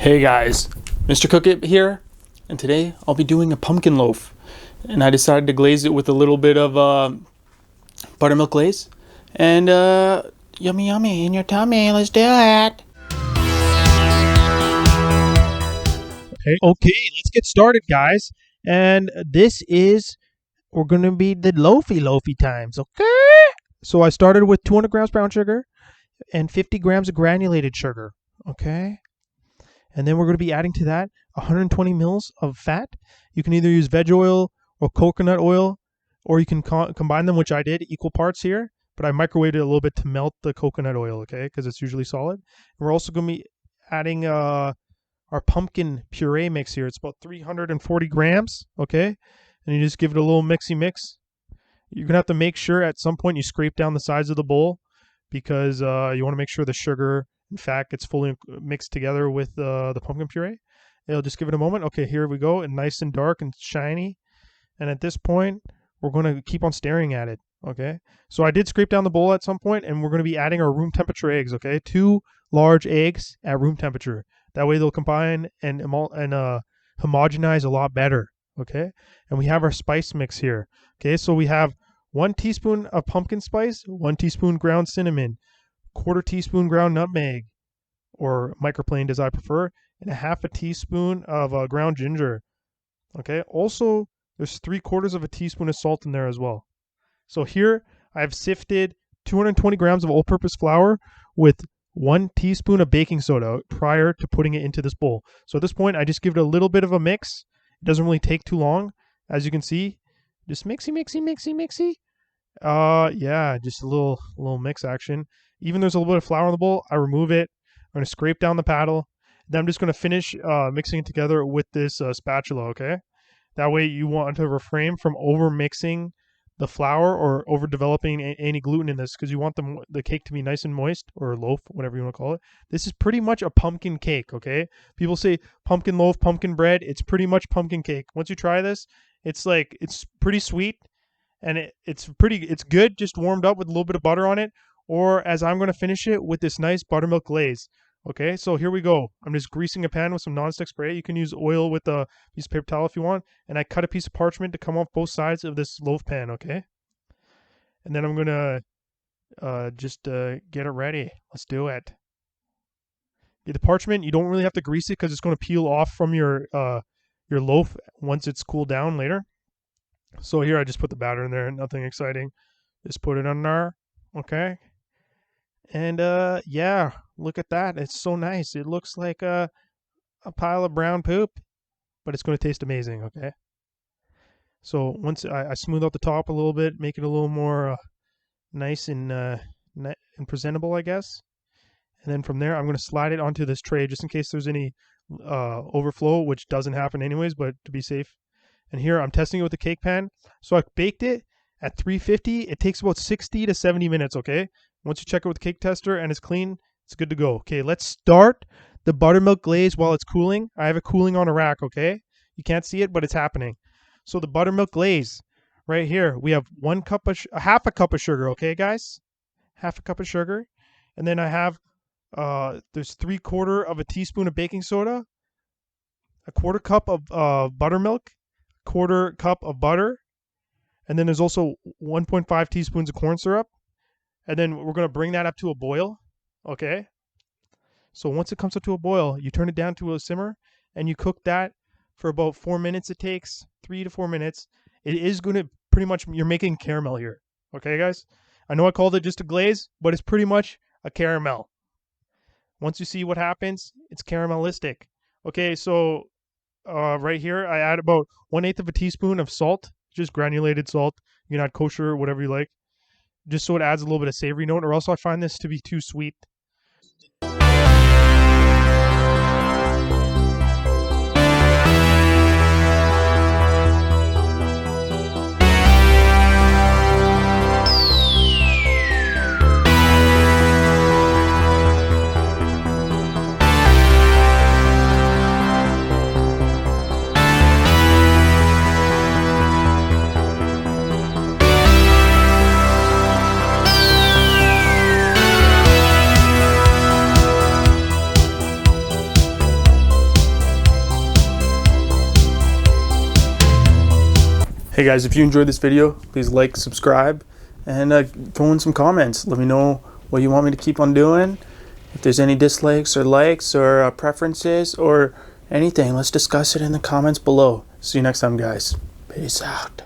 Hey guys, Mr. Cook It here, and today I'll be doing a pumpkin loaf. And I decided to glaze it with a little bit of buttermilk glaze. And yummy yummy in your tummy, let's do it. Okay, let's get started, guys. And we're going to be the loafy times, okay? So I started with 200 grams brown sugar and 50 grams of granulated sugar, okay? And then we're going to be adding to that 120 mils of fat. You can either use veg oil or coconut oil, or you can combine them, which I did, equal parts here. But I microwaved it a little bit to melt the coconut oil, okay, because it's usually solid. And we're also going to be adding our pumpkin puree mix here. It's about 340 grams, okay? And you just give it a little mixy mix. You're going to have to make sure at some point you scrape down the sides of the bowl because you want to make sure the sugar and fat gets fully mixed together with the pumpkin puree. It'll just give it a moment. Okay, here we go. And nice and dark and shiny. And at this point, we're going to keep on staring at it, okay? So I did scrape down the bowl at some point, and we're going to be adding our room temperature eggs, okay? 2 large eggs at room temperature. That way they'll combine and homogenize a lot better, okay? And we have our spice mix here, okay? So we have 1 teaspoon of pumpkin spice, 1 teaspoon ground cinnamon, 1/4 teaspoon ground nutmeg, or microplaned as I prefer, and 1/2 teaspoon of ground ginger, okay? Also, there's 3/4 teaspoon of salt in there as well. So here I've sifted 220 grams of all-purpose flour with 1 teaspoon of baking soda prior to putting it into this bowl. So at this point, I just give it a little bit of a mix. It doesn't really take too long, as you can see. Just mixy. Yeah, just a little mix action. Even there's a little bit of flour in the bowl, I remove it. I'm gonna scrape down the paddle. Then I'm just gonna finish mixing it together with this spatula. Okay, that way you want to refrain from over mixing the flour or over developing any gluten in this, because you want the cake to be nice and moist, or loaf, whatever you want to call it. This is pretty much a pumpkin cake, okay? People say pumpkin loaf, pumpkin bread. It's pretty much pumpkin cake. Once you try this, it's pretty sweet, and it's good, just warmed up with a little bit of butter on it, or as I'm going to finish it with this nice buttermilk glaze. Okay, so here we go. I'm just greasing a pan with some nonstick spray. You can use oil with a piece of paper towel if you want. And I cut a piece of parchment to come off both sides of this loaf pan, okay? And then I'm going to just get it ready. Let's do it. Get the parchment. You don't really have to grease it because it's going to peel off from your loaf once it's cooled down later. So here I just put the batter in there. Nothing exciting. Just put it on there, okay? And yeah, look at that. It's so nice. It looks like a pile of brown poop, but it's going to taste amazing, okay? So once I smooth out the top a little bit, make it a little more nice and presentable, I guess. And then from there, I'm going to slide it onto this tray just in case there's any overflow, which doesn't happen anyways, but to be safe. And here I'm testing it with the cake pan. So I baked it at 350. It takes about 60 to 70 minutes, okay? Once you check it with the cake tester and it's clean, it's good to go. Okay, let's start the buttermilk glaze while it's cooling. I have it cooling on a rack, okay? You can't see it, but it's happening. So the buttermilk glaze, right here, we have 1 cup of, 1/2 cup of sugar, okay, guys? 1/2 cup of sugar. And then I have, there's 3/4 teaspoon of baking soda, 1/4 cup of buttermilk, 1/4 cup of butter, and then there's also 1.5 teaspoons of corn syrup. And then we're going to bring that up to a boil, okay? So once it comes up to a boil, you turn it down to a simmer, and you cook that for about 4 minutes. It takes 3 to 4 minutes. It is going to pretty much, you're making caramel here, okay, guys? I know I called it just a glaze, but it's pretty much a caramel. Once you see what happens, it's caramelistic. Okay, so right here, I add about 1/8 teaspoon of salt, just granulated salt. You can add kosher or whatever you like, just so it adds a little bit of savory note, or else I find this to be too sweet. Hey guys, if you enjoyed this video, please like, subscribe, and throw in some comments. Let me know what you want me to keep on doing. If there's any dislikes or likes or preferences or anything, let's discuss it in the comments below. See you next time, guys. Peace out.